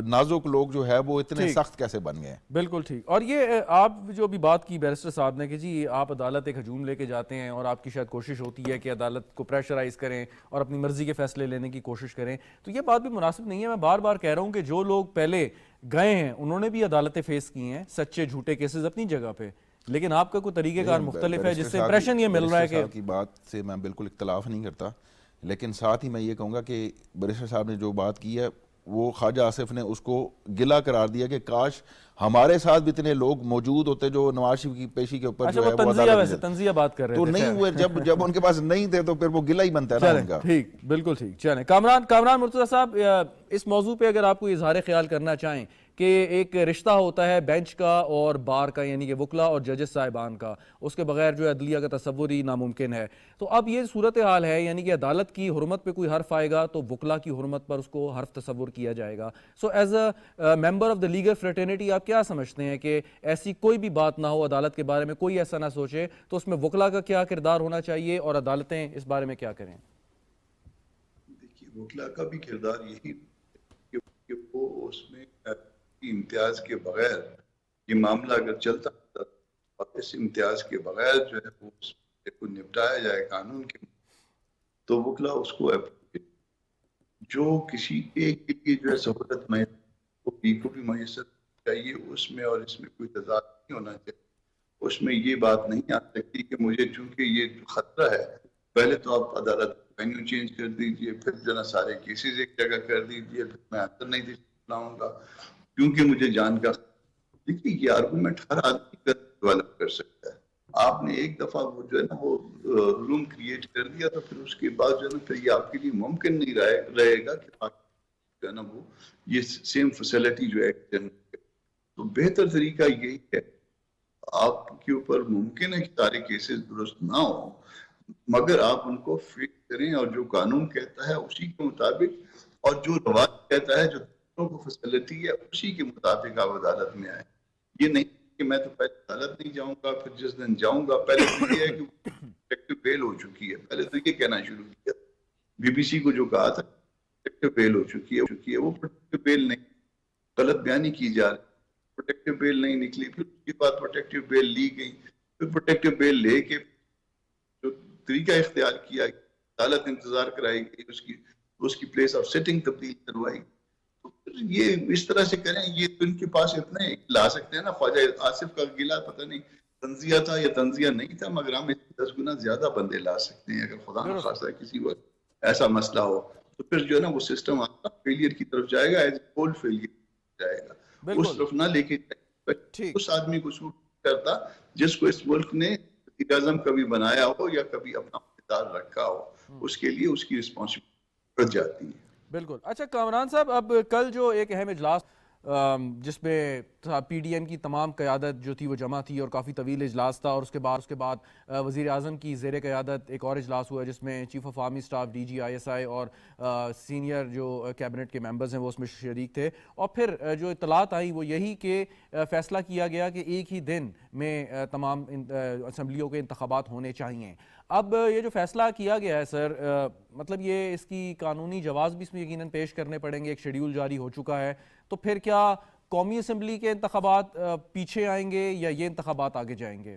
نازک لوگ جو ہے وہ اتنے سخت کیسے بن گئے. بالکل ٹھیک. اور یہ آپ جو بھی بات کی بیرسٹر صاحب نے کہ جی آپ عدالت ایک ہجوم لے کے جاتے ہیں اور آپ کی شاید کوشش ہوتی ہے کہ عدالت کو پریشرائز کریں اور اپنی مرضی کے فیصلے لینے کی کوشش کریں, تو یہ بات بھی مناسب نہیں ہے. میں بار بار کہہ رہا ہوں کہ جو لوگ پہلے گئے ہیں انہوں نے بھی عدالتیں فیس کی ہیں, سچے جھوٹے کیسز اپنی جگہ پہ, لیکن آپ کا کوئی طریقہ کار مختلف ہے, جس سے امپریشن یہ مل رہا ہے کہ کی بات سے میں بالکل اختلاف نہیں کرتا, لیکن ساتھ ہی میں یہ کہوں گا کہ بیرسٹر صاحب نے جو بات کی ہے وہ خواجہ آصف نے اس کو گلہ قرار دیا کہ کاش ہمارے ساتھ بھی اتنے لوگ موجود ہوتے جو نواز شریف کی پیشی کے اوپر جو ہے تنزیہ بات کر رہے تو نہیں ہوئے, جب ان کے پاس نہیں تھے تو پھر وہ گلہ ہی بنتا ہے ان کا. ٹھیک, بالکل ٹھیک. چلیں کامران مرتضیٰ صاحب, اس موضوع پہ اگر آپ کو اظہار خیال کرنا چاہیں کہ ایک رشتہ ہوتا ہے بینچ کا اور بار کا, یعنی کہ وکلا اور ججز صاحبان کا, اس کے بغیر جو عدلیہ کا تصور ہی ناممکن ہے, تو اب یہ صورتحال ہے, یعنی کہ عدالت کی حرمت پہ کوئی حرف آئے گا تو وکلا کی حرمت پر اس کو حرف تصور کیا جائے گا. So as a member of the legal fraternity آپ کیا سمجھتے ہیں کہ ایسی کوئی بھی بات نہ ہو عدالت کے بارے میں, کوئی ایسا نہ سوچے, تو اس میں وکلا کا کیا کردار ہونا چاہیے اور عدالتیں اس بارے میں کیا کریں؟ دیکھیے وکلا کا بھی کردار یہی کہ وہ اس میں امتیاز کے بغیر یہ معاملہ اگر چلتا اور اس امتیاز کے بغیر جو ہے وہ اس کو نپٹایا جائے قانون کے, تو وکلا اس کو جو کسی ایک کے لیے جو ہے سہولت کو بھی میسر چاہیے اس میں, اور اس میں کوئی تضاد نہیں ہونا چاہیے. اس میں یہ بات نہیں آ سکتی کہ مجھے چونکہ یہ خطرہ ہے, پہلے تو آپ عدالت وینیو چینج کر دیجئے, پھر جو نا سارے کیسز ایک جگہ کر دیجئے, پھر میں اندر نہیں لاؤں گا کیونکہ مجھے جان کا. دیکھیے یہ آرگومنٹ ہر آدمی ڈیولپ کر سکتا ہے. آپ نے ایک دفعہ وہ جو ہے نا وہ روم کریٹ کر دیا تو پھر اس کے بعد جو ہے نا پھر یہ آپ کے لیے ممکن نہیں رہے گا کہ آپ جو ہے نا وہ یہ سیم فیسلٹی جو ہے. تو بہتر طریقہ یہی ہے, آپ کے اوپر ممکن ہے کہ سارے کیسز درست نہ ہوں, مگر آپ ان کو فیس کریں اور جو قانون کہتا ہے اسی کے مطابق, اور جو رواج کہتا ہے جو کو فیسلٹی ہے اسی کے مطابق آپ عدالت میں آئیں. یہ نہیں کہ میں تو پہلے عدالت نہیں جاؤں گا, پھر جس دن جاؤں گا پہلے تو یہ ہے کہ پروٹیکٹیو بیل ہو چکی ہے, پہلے تو یہ کہنا شروع کیا بی بی سی کو جو کہا تھا پروٹیکٹیو بیل ہو چکی ہے, وہ پروٹیکٹیو بیل نہیں, غلط بیانی کی جا رہی, پروٹیکٹیو بیل نہیں نکلی, پھر اس کے بعد پروٹیکٹیو بیل لی گئی, پھر پروٹیکٹیو بیل لے کے جو طریقہ اختیار کیا, عدالت انتظار کرائی گئی, اس کی پلیس آف سٹنگ تبدیل کروائی. یہ اس طرح سے کریں, یہ تو ان کے پاس اتنے لا سکتے ہیں نا. خواجہ آصف کا قلعہ پتہ نہیں تنزیہ تھا یا تنزیہ نہیں تھا, مگر ہم 10 گنا زیادہ بندے لا سکتے ہیں. اگر خدا نہ خواستہ کسی وقت ایسا مسئلہ ہو تو پھر جو ہے نا وہ سسٹم آپ کا فیلئر کی طرف جائے گا, ایز اے ہول فیلئر جائے گا. اس طرف نہ لے کے اس آدمی کو سوٹ کرتا جس کو اس ملک نے وزیر اعظم کبھی بنایا ہو یا کبھی اپنا اقتدار رکھا ہو, اس کے لیے اس کی رسپانسبلٹی بڑھ جاتی ہے. بالکل. اچھا کامران صاحب, اب کل جو ایک اہم اجلاس جس میں پی ڈی ایم کی تمام قیادت جو تھی وہ جمع تھی اور کافی طویل اجلاس تھا, اور اس کے بعد وزیر اعظم کی زیر قیادت ایک اور اجلاس ہوا جس میں chief of army staff D G I S I اور سینئر جو کیبنٹ کے ممبرز ہیں وہ اس میں شریک تھے. اور پھر جو اطلاعات آئیں وہ یہی کہ فیصلہ کیا گیا کہ ایک ہی دن میں تمام اسمبلیوں کے انتخابات ہونے چاہیے. اب یہ جو فیصلہ کیا گیا ہے سر, مطلب یہ اس کی قانونی جواز بھی اس میں یقیناً پیش کرنے پڑیں گے, ایک شیڈیول جاری ہو چکا ہے, تو پھر کیا قومی اسمبلی کے انتخابات پیچھے آئیں گے یا یہ انتخابات آگے جائیں گے؟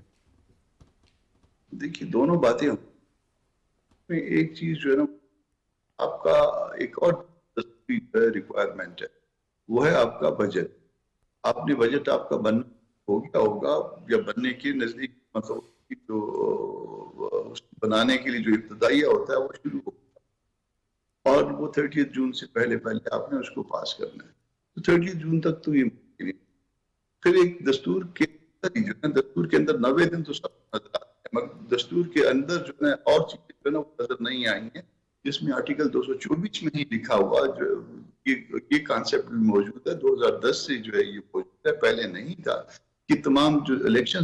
دیکھیے دونوں باتیں, ایک چیز جو ہے نا آپ کا ایک اور ریکوائرمنٹ ہے, وہ ہے آپ کا بجٹ. آپ نے بجٹ آپ کا بننا ہو گیا ہوگا یا بننے کے نزدیک, مطلب جو بنانے کے لیے جو ابتدائیہ ہوتا ہے وہ شروع ہوگا, اور وہ 30 جون سے پہلے آپ نے اس کو پاس کرنا ہے. تو 30 جون تک تو یہ ممکن ہے. پھر ایک دستور کے جو ہے, دستور کے اندر 90 دن تو سب نظر آتے ہیں, مگر دستور کے اندر جو ہے اور چیزیں جو ہے نا وہ نظر نہیں آئی ہیں, جس میں آرٹیکل 224 میں ہی لکھا ہوا جو یہ کانسیپٹ بھی موجود ہے. 2010 سے جو ہے یہ موجود ہے, پہلے نہیں تھا کہ تمام جو الیکشن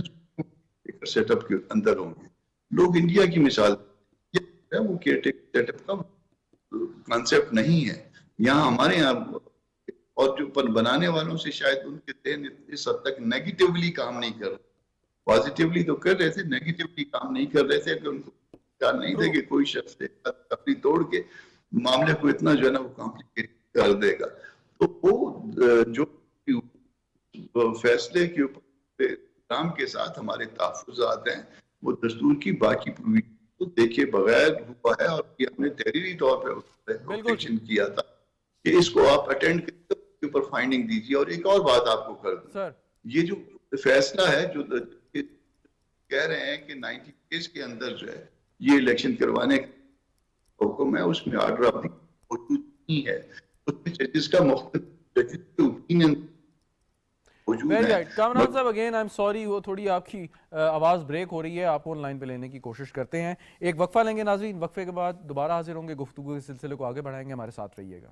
سیٹ اپ کے اندر ہوں گے. لوگ انڈیا کی مثال ہے, وہ سیٹ اپ کا کانسیپٹ نہیں ہے. یہاں ہمارے یہاں اور جو بنانے والوں سے شاید ان کے ذہن اس حد تک نیگیٹیولی کام نہیں کر رہے, پازیٹیولی تو کر رہے تھے, نیگیٹیولی کام نہیں کر رہے تھے, کہ ان کو خیال نہیں تھا کہ کوئی شخص اپنی توڑ کے معاملے کو اتنا جو ہے نا وہ کمپلیکیٹ کر دے گا. تو وہ جو فیصلے کے اوپر کام کے ساتھ ہمارے تحفظات ہیں وہ دستور کی باقی پروویژن کو دیکھے بغیر ہوا ہے, اور یہ ہم نے تحریری طور پہ ریکومنڈیشن کیا تھا کہ اس کو آپ اٹینڈ کریں, کے اوپر فائنڈنگ دیجیے. اور ایک اور بات آپ کو کر دوں, یہ جو فیصلہ ہے جو کہہ رہے ہیں کہ 90 ڈیز کے اندر جو ہے یہ الیکشن کروانے کا حکم ہے, اس میں آرڈر آف دی موجود نہیں ہے, اس میں ججز کا مختلف اوپینین موجود ہے. کامران صاحب اگین آئی ایم سوری, وہ تھوڑی آپ کی آواز بریک ہو رہی ہے, آپ کو آن لائن پہ لینے کی کوشش کرتے ہیں. ایک وقفہ لیں گے ناظرین, وقفے کے بعد دوبارہ حاضر ہوں گے, گفتگو کے سلسلے کو آگے بڑھائیں گے, ہمارے ساتھ رہیے گا.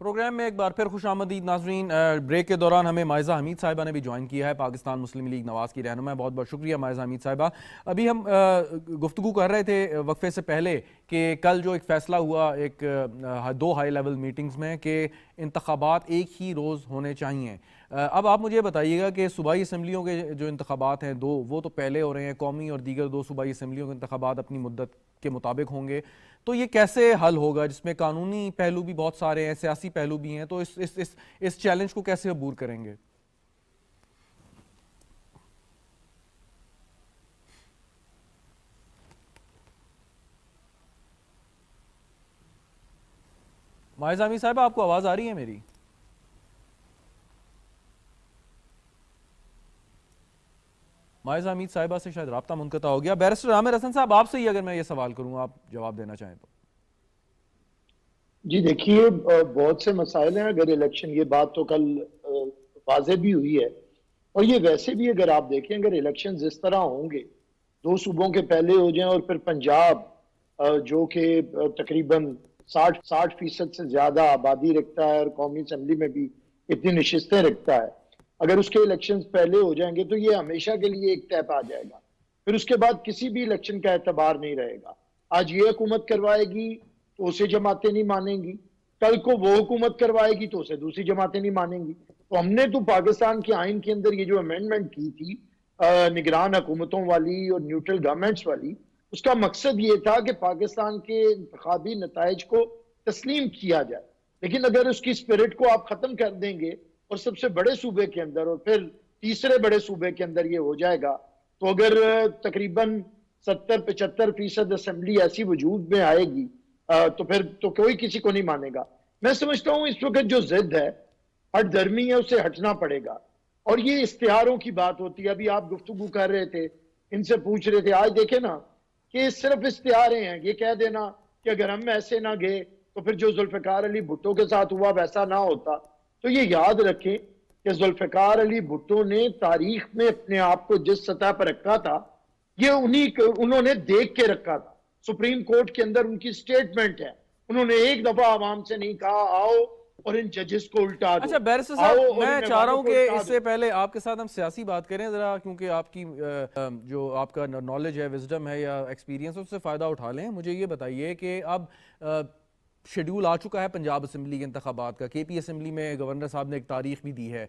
پروگرام میں ایک بار پھر خوش آمدید ناظرین. بریک کے دوران ہمیں مائزہ حمید صاحبہ نے بھی جوائن کیا ہے, پاکستان مسلم لیگ نواز کی رہنما. بہت بہت شکریہ مائزہ حمید صاحبہ. ابھی ہم گفتگو کر رہے تھے وقفے سے پہلے کہ کل جو ایک فیصلہ ہوا ایک 2 ہائی لیول میٹنگز میں کہ انتخابات ایک ہی روز ہونے چاہیے. اب آپ مجھے بتائیے گا کہ صوبائی اسمبلیوں کے جو انتخابات ہیں 2 وہ تو پہلے ہو رہے ہیں، قومی اور دیگر 2 صوبائی اسمبلیوں کے انتخابات اپنی مدت کے مطابق ہوں گے، تو یہ کیسے حل ہوگا جس میں قانونی پہلو بھی بہت سارے ہیں، سیاسی پہلو بھی ہیں، تو اس چیلنج کو کیسے عبور کریں گے؟ مائزہ امید صاحبہ آپ کو آواز آ رہی ہے میری؟ مائزہ امید صاحبہ سے شاید رابطہ منقطع ہو گیا. بیرسٹر عامر حسن صاحب آپ سے ہی اگر میں یہ سوال کروں آپ جواب دینا چاہیں تو. جی دیکھیے بہت سے مسائل ہیں. اگر الیکشن یہ بات تو کل واضح بھی ہوئی ہے اور یہ ویسے بھی اگر آپ دیکھیں اگر الیکشن اس طرح ہوں گے 2 صوبوں کے پہلے ہو جائیں اور پھر پنجاب جو کہ تقریباً 60% سے زیادہ آبادی رکھتا ہے اور قومی اسمبلی میں بھی اتنی نشستیں رکھتا ہے, اگر اس کے الیکشنز پہلے ہو جائیں گے تو یہ ہمیشہ کے لیے ایک طے پا جائے گا. پھر اس کے بعد کسی بھی الیکشن کا اعتبار نہیں رہے گا. آج یہ حکومت کروائے گی تو اسے جماعتیں نہیں مانیں گی, کل کو وہ حکومت کروائے گی تو اسے دوسری جماعتیں نہیں مانیں گی. تو ہم نے تو پاکستان کے آئین کے اندر یہ جو امینڈمنٹ کی تھی نگران حکومتوں والی اور نیوٹرل گورنمنٹس والی, اس کا مقصد یہ تھا کہ پاکستان کے انتخابی نتائج کو تسلیم کیا جائے. لیکن اگر اس کی سپرٹ کو آپ ختم کر دیں گے اور سب سے بڑے صوبے کے اندر اور پھر تیسرے بڑے صوبے کے اندر یہ ہو جائے گا تو اگر تقریباً 70-75% اسمبلی ایسی وجود میں آئے گی تو پھر تو کوئی کسی کو نہیں مانے گا. میں سمجھتا ہوں اس وقت جو ضد ہے ہٹ درمی ہے اسے ہٹنا پڑے گا. اور یہ اشتہاروں کی بات ہوتی ہے. ابھی آپ گفتگو کر رہے تھے, ان سے پوچھ رہے تھے, آج دیکھیں نا کہ صرف اشتہاریں ہیں. یہ کہہ دینا کہ اگر ہم ایسے نہ گئے تو پھر جو ذوالفقار علی بھٹو کے ساتھ ہوا ویسا نہ ہوتا. تو یہ یاد رکھیں کہ ذوالفقار علی بھٹو نے تاریخ میں اپنے آپ کو جس سطح پر رکھا تھا یہ انہوں نے دیکھ کے رکھا تھا. سپریم کورٹ کے اندر ان کی سٹیٹمنٹ ہے, انہوں نے ایک دفعہ عوام سے نہیں کہا آؤ اور ان ججز کو الٹا دو. اچھا بیرسٹر صاحب میں چاہ رہا ہوں کہ اس سے پہلے آپ کے ساتھ ہم سیاسی بات کریں ذرا, کیونکہ آپ کی جو آپ کا نالج ہے, وزڈم ہے یا ایکسپیرینس, اس سے فائدہ اٹھا لیں. مجھے یہ بتائیے کہ اب شیڈیول آ چکا ہے پنجاب اسمبلی کے انتخابات کا, کے پی اسمبلی میں گورنر صاحب نے ایک تاریخ بھی دی ہے.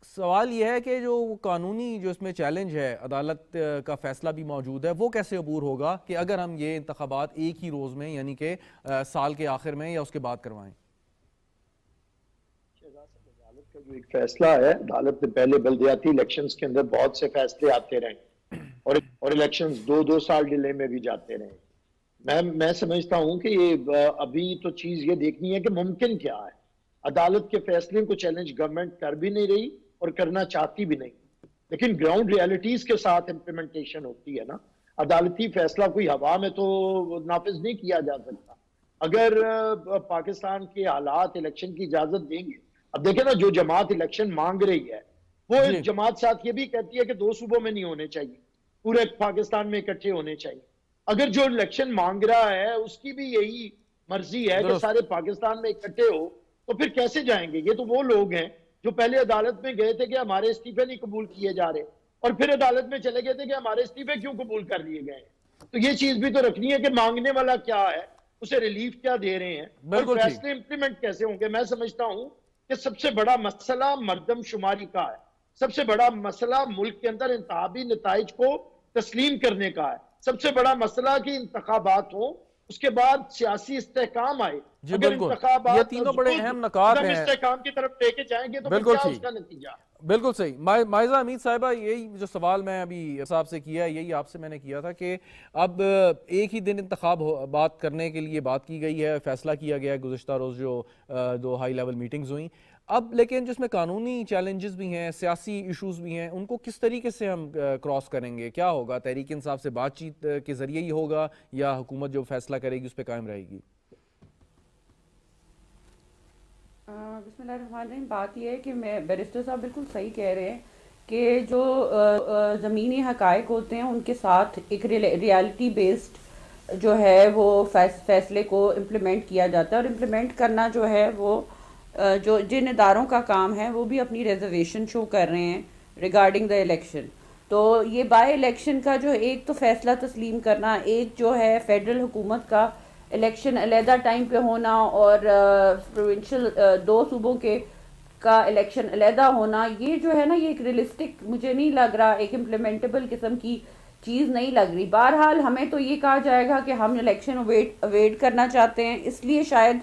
سوال یہ ہے کہ جو قانونی جو اس میں چیلنج ہے, عدالت کا فیصلہ بھی موجود ہے, وہ کیسے عبور ہوگا کہ اگر ہم یہ انتخابات ایک ہی روز میں یعنی کہ سال کے آخر میں یا اس کے بعد کروائیں؟ عدالت کا جو ایک فیصلہ ہے, عدالت نے پہلے بلدیاتی الیکشنز کے اندر بہت سے فیصلے آتے رہے اور الیکشنز 2-2 سال ڈیلے میں بھی جاتے رہے. میں سمجھتا ہوں کہ یہ ابھی تو چیز یہ دیکھنی ہے کہ ممکن کیا ہے. عدالت کے فیصلے کو چیلنج گورنمنٹ کر بھی نہیں رہی اور کرنا چاہتی بھی نہیں, لیکن گراؤنڈ ریالٹیز کے ساتھ امپلیمنٹیشن ہوتی ہے نا. عدالتی فیصلہ کوئی ہوا میں تو نافذ نہیں کیا جا سکتا. اگر پاکستان کے حالات الیکشن کی اجازت دیں گے, اب دیکھیں نا جو جماعت الیکشن مانگ رہی ہے وہ جماعت ساتھ یہ بھی کہتی ہے کہ 2 صوبوں میں نہیں ہونے چاہیے, پورے پاکستان میں اکٹھے ہونے چاہیے. اگر جو الیکشن مانگ رہا ہے اس کی بھی یہی مرضی ہے کہ سارے پاکستان میں اکٹھے ہو, تو پھر کیسے جائیں گے؟ یہ تو وہ لوگ ہیں جو پہلے عدالت میں گئے تھے کہ ہمارے استعفے نہیں قبول کیے جا رہے, اور پھر عدالت میں چلے گئے تھے کہ ہمارے استعفے کیوں قبول کر لیے گئے. تو یہ چیز بھی تو رکھنی ہے کہ مانگنے والا کیا ہے, اسے ریلیف کیا دے رہے ہیں, اور فیصلے امپلیمنٹ کیسے ہوں گے. میں سمجھتا ہوں کہ سب سے بڑا مسئلہ مردم شماری کا ہے, سب سے بڑا مسئلہ ملک کے اندر انتخابی نتائج کو تسلیم کرنے کا ہے, سب سے بڑا مسئلہ کہ انتخابات ہوں اس کے بعد سیاسی استحکام آئے. جی بالکل, یہ تینوں بڑے اہم نکات ہیں. استحکام کی طرف لے کے جائیں گے تو پھر کیا اس کا نتیجہ؟ بالکل صحیح. مائزہ امید صاحبہ, یہی جو سوال میں ابھی صاحب سے کیا یہی آپ سے میں نے کیا تھا کہ اب ایک ہی دن انتخاب بات کرنے کے لیے بات کی گئی ہے, فیصلہ کیا گیا ہے گزشتہ روز جو 2 ہائی لیول میٹنگز ہوئیں. اب لیکن جس میں قانونی چیلنجز بھی ہیں, سیاسی ایشوز بھی ہیں, ان کو کس طریقے سے ہم کراس کریں گے؟ کیا ہوگا؟ تحریک انصاف سے بات چیت کے ذریعے ہی ہوگا یا حکومت جو فیصلہ کرے گی اس پہ قائم رہے گی؟ بسم اللہ الرحمن الرحیم. بات یہ ہے کہ بیرسٹر صاحب بالکل صحیح کہہ رہے ہیں کہ جو زمینی حقائق ہوتے ہیں ان کے ساتھ ایک ریالٹی بیسڈ جو ہے وہ فیصلے کو امپلیمنٹ کیا جاتا ہے, اور امپلیمنٹ کرنا جو ہے وہ جو جن اداروں کا کام ہے وہ بھی اپنی ریزرویشن شو کر رہے ہیں ریگارڈنگ دا الیکشن. تو یہ بائی الیکشن کا جو ایک تو فیصلہ تسلیم کرنا, ایک جو ہے فیڈرل حکومت کا الیکشن علیحدہ ٹائم پہ ہونا اور پروونشل 2 صوبوں کے کا الیکشن علیحدہ ہونا، یہ جو ہے نا یہ ایک ریئلسٹک مجھے نہیں لگ رہا، ایک امپلیمنٹیبل قسم کی چیز نہیں لگ رہی. بہرحال ہمیں تو یہ کہا جائے گا کہ ہم الیکشن اویٹ کرنا چاہتے ہیں، اس لیے شاید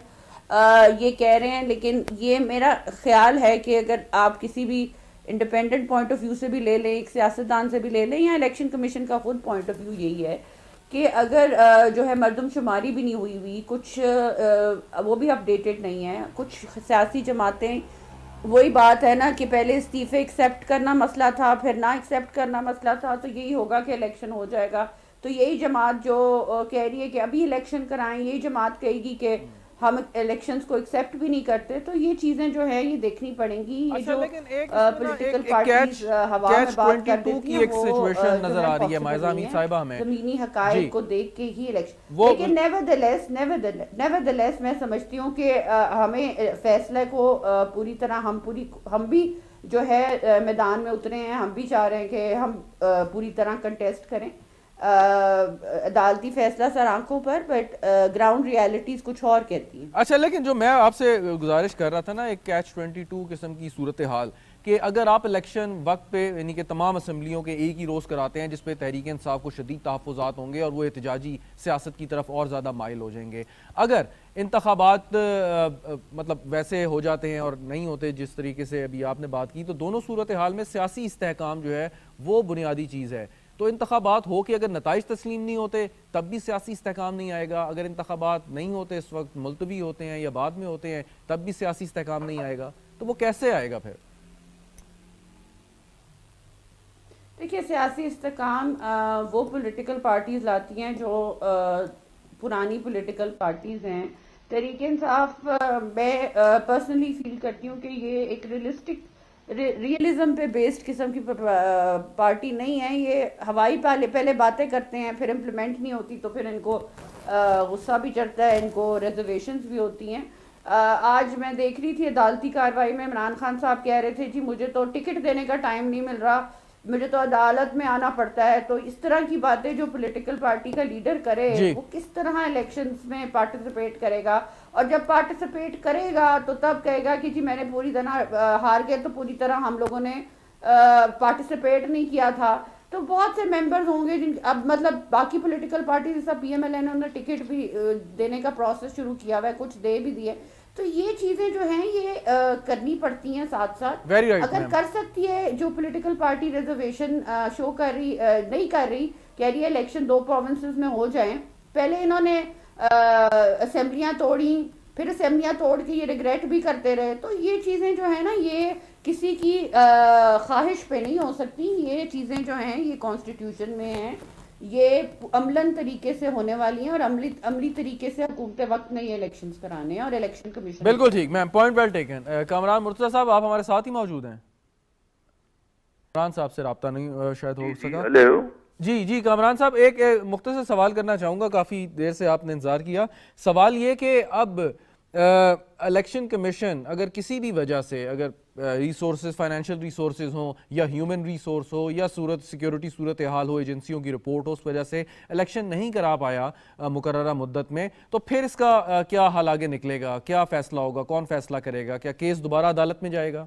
یہ کہہ رہے ہیں. لیکن یہ میرا خیال ہے کہ اگر آپ کسی بھی انڈیپینڈنٹ پوائنٹ آف ویو سے بھی لے لیں، ایک سیاستدان سے بھی لے لیں، یا الیکشن کمیشن کا خود پوائنٹ آف ویو یہی ہے کہ اگر جو ہے مردم شماری بھی نہیں ہوئی کچھ وہ بھی اپڈیٹڈ نہیں ہے، کچھ سیاسی جماعتیں، وہی بات ہے نا کہ پہلے استعفے ایکسیپٹ کرنا مسئلہ تھا، پھر نہ ایکسیپٹ کرنا مسئلہ تھا، تو یہی ہوگا کہ الیکشن ہو جائے گا. تو یہی جماعت جو کہہ رہی ہے کہ ابھی الیکشن کرائیں، یہی جماعت کہے گی کہ ہم الیکشنز کو ایکسیپٹ بھی نہیں کرتے. تو یہ چیزیں جو ہیں یہ دیکھنی پڑیں گی. یہ جو پولیٹیکل پارٹیز ہوا میں بات کر دیتی ہیں وہ نظر آ رہی ہے مائزہ امین صاحبہ ہمیں زمینی حقائق کو دیکھ کے ہی الیکشن. لیکن نیورد لیس میں سمجھتی ہوں کہ ہمیں فیصلے کو پوری طرح ہم بھی جو ہے میدان میں اترے ہیں، ہم بھی چاہ رہے ہیں کہ ہم پوری طرح کنٹیسٹ کریں عدالتی فیصلہ سر آنکھوں پر، بٹ گراؤنڈ ریالٹیز کچھ اور کہتی ہیں. اچھا، لیکن جو میں آپ سے گزارش کر رہا تھا نا، ایک کیچ 22 قسم کی صورتحال کہ اگر آپ الیکشن وقت پہ یعنی کہ تمام اسمبلیوں کے ایک ہی روز کراتے ہیں جس پہ تحریک انصاف کو شدید تحفظات ہوں گے اور وہ احتجاجی سیاست کی طرف اور زیادہ مائل ہو جائیں گے، اگر انتخابات مطلب ویسے ہو جاتے ہیں اور نہیں ہوتے جس طریقے سے ابھی آپ نے بات کی، تو دونوں صورتحال میں سیاسی استحکام جو ہے وہ بنیادی چیز ہے. تو انتخابات ہو کے اگر نتائج تسلیم نہیں ہوتے تب بھی سیاسی استحکام نہیں آئے گا، اگر انتخابات نہیں ہوتے اس وقت ملتوی ہوتے ہیں یا بعد میں ہوتے ہیں تب بھی سیاسی استحکام نہیں آئے گا. تو وہ کیسے آئے گا پھر؟ دیکھیے، سیاسی استحکام وہ پولیٹیکل پارٹیز لاتی ہیں جو پرانی پولیٹیکل پارٹیز ہیں. تحریک انصاف میں پرسنلی فیل کرتی ہوں کہ یہ ایک ریئلزم پہ بیسڈ قسم کی پارٹی نہیں ہے. یہ ہوائی پہلے باتیں کرتے ہیں، پھر امپلیمنٹ نہیں ہوتی تو پھر ان کو غصہ بھی چڑھتا ہے، ان کو ریزرویشنز بھی ہوتی ہیں. آج میں دیکھ رہی تھی عدالتی کارروائی میں عمران خان صاحب کہہ رہے تھے جی مجھے تو ٹکٹ دینے کا ٹائم نہیں مل رہا، مجھے تو عدالت میں آنا پڑتا ہے. تو اس طرح کی باتیں جو پولیٹیکل پارٹی کا لیڈر کرے وہ کس طرح الیکشنز میں پارٹیسپیٹ کرے گا؟ اور جب پارٹیسپیٹ کرے گا تو تب کہے گا کہ جی میں نے پوری طرح ہار گئے، تو پوری طرح ہم لوگوں نے پارٹیسپیٹ نہیں کیا تھا. تو بہت سے ممبرز ہوں گے جن اب مطلب باقی پولیٹیکل پارٹی جیسا پی ایم ایل این نے ٹکٹ بھی دینے کا پروسیس شروع کیا ہوا ہے، کچھ دے بھی دیے. تو یہ چیزیں جو ہیں یہ کرنی پڑتی ہیں ساتھ ساتھ. اگر کر سکتی ہے جو پولیٹیکل پارٹی ریزرویشن شو کر رہی نہیں کر رہی، کہہ رہی ہے الیکشن 2 پروونسز میں ہو جائیں. پہلے انہوں نے اسمبلیاں توڑی، پھر اسمبلیاں توڑ کے یہ ریگریٹ بھی کرتے رہے. تو یہ چیزیں جو ہیں نا یہ کسی کی خواہش پہ نہیں ہو سکتی. یہ چیزیں جو ہیں یہ کانسٹیٹیوشن میں ہیں، یہ عملاً طریقے سے ہونے والی ہیں اور عملی طریقے سے حکومت وقت نے یہ الیکشنز کرانے ہیں اور الیکشن کمیشن. بالکل ٹھیک ma'am, point well taken. Kamran Murtaza صاحب آپ ہمارے ساتھ ہی موجود ہیں؟ کامران صاحب سے رابطہ نہیں شاید ہو سکا. جی کامران صاحب، ایک مختصر سوال کرنا چاہوں گا، کافی دیر سے آپ نے انتظار کیا. سوال یہ کہ اب الیکشن کمیشن اگر کسی بھی وجہ سے اگر ریسورسز فائنینشیل ریسورسز ہوں یا ہیومن ریسورس ہو یا سیکیورٹی صورتحال ہو، ایجنسیوں کی رپورٹ ہو، اس وجہ سے الیکشن نہیں کرا پایا مقررہ مدت میں، تو پھر اس کا کیا حل آگے نکلے گا؟ کیا فیصلہ ہوگا؟ کون فیصلہ کرے گا؟ کیا کیس دوبارہ عدالت میں جائے گا؟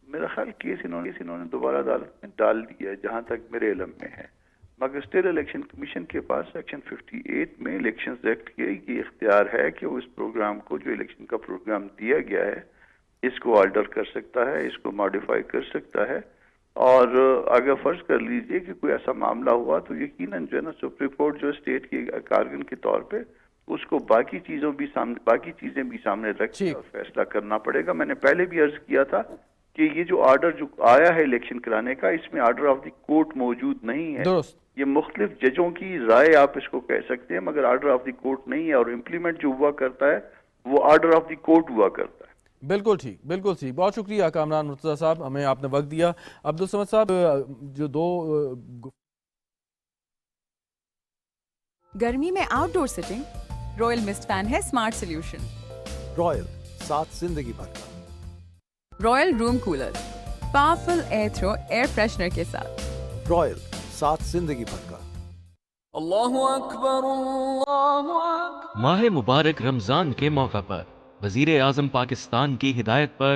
میرا خیال کیس انہوں نے دوبارہ عدالت میں ڈال دیا ہے جہاں تک میرے علم میں ہے، مگر اسٹل الیکشن کمیشن کے پاس سیکشن 58 میں الیکشنز ایکٹ کے یہ اختیار ہے کہ وہ اس پروگرام کو جو الیکشن کا پروگرام دیا گیا ہے اس کو آلٹر کر سکتا ہے، اس کو ماڈیفائی کر سکتا ہے. اور اگر فرض کر لیجئے کہ کوئی ایسا معاملہ ہوا تو یقیناً جو ہے نا سپریم کورٹ جو اسٹیٹ کے کارکن کے طور پہ اس کو باقی چیزیں بھی سامنے رکھ کے فیصلہ کرنا پڑے گا. میں نے پہلے بھی عرض کیا تھا کہ یہ جو آرڈر جو آیا ہے الیکشن کرانے کا، اس میں آرڈر آف دی کورٹ موجود نہیں ہے. یہ مختلف ججوں کی رائے آپ اس کو کہہ سکتے ہیں، مگر آرڈر آف دی کورٹ نہیں ہے، اور امپلیمنٹ جو ہوا کرتا ہے وہ آرڈر آف دی کورٹ ہوا کرتا ہے. بالکل ٹھیک، بالکل ٹھیک. بہت شکریہ کامران مرتضیٰ صاحب، ہمیں آپ نے وقت دیا. عبدالصمد صاحب، جو دو گرمی میں outdoor setting royal mist fan ہے اسمارٹ سولوشن. رائل، ساتھ زندگی بھر کا. Royal room cooler powerful air throw air freshener کے ساتھ. رائل، ساتھ زندگی بھر کا. اللہ اکبر اللہ اکبر. ماہ مبارک رمضان کے موقع پر وزیر اعظم پاکستان کی ہدایت پر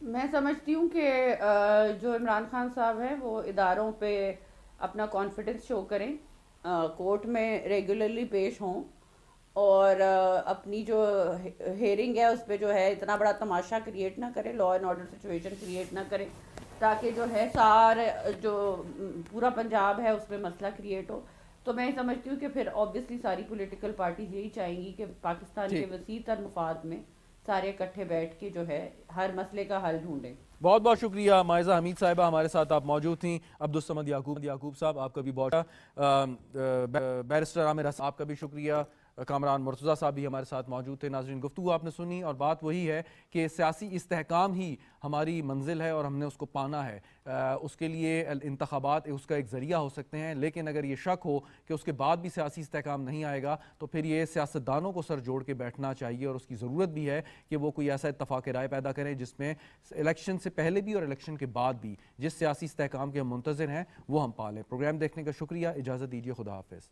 میں سمجھتی ہوں کہ جو عمران خان صاحب ہیں وہ اداروں پہ اپنا کانفیڈنس شو کریں، کورٹ میں ریگولرلی پیش ہوں، اور اپنی جو ہیئرنگ ہے اس پہ جو ہے اتنا بڑا تماشا کریٹ نہ کرے، law and order situation create نہ کرے، تاکہ جو ہے سارے جو پورا پنجاب ہے اس میں مسئلہ کریٹ ہو. تو میں سمجھتی ہوں کہ پھر آبویسلی ساری پولیٹیکل پارٹیز یہی چاہیں گی کہ پاکستان کے وسیع تر مفاد میں سارے اکٹھے بیٹھ کے جو ہے ہر مسئلے کا حل ڈھونڈیں. بہت بہت شکریہ مائزہ حمید صاحبہ، ہمارے ساتھ آپ موجود تھیں. عبدالصمد یعقوب صاحب آپ کا بھی بہت، بیرسٹر عامر حسن آپ کا بھی شکریہ. کامران مرتضیٰ صاحب بھی ہمارے ساتھ موجود تھے. ناظرین، گفتگو آپ نے سنی اور بات وہی ہے کہ سیاسی استحکام ہی ہماری منزل ہے اور ہم نے اس کو پانا ہے. اس کے لیے انتخابات اس کا ایک ذریعہ ہو سکتے ہیں، لیکن اگر یہ شک ہو کہ اس کے بعد بھی سیاسی استحکام نہیں آئے گا تو پھر یہ سیاستدانوں کو سر جوڑ کے بیٹھنا چاہیے، اور اس کی ضرورت بھی ہے کہ وہ کوئی ایسا اتفاق رائے پیدا کریں جس میں الیکشن سے پہلے بھی اور الیکشن کے بعد بھی جس سیاسی استحکام کے ہم منتظر ہیں وہ ہم پالیں. پروگرام دیکھنے کا شکریہ، اجازت دیجیے، خدا حافظ.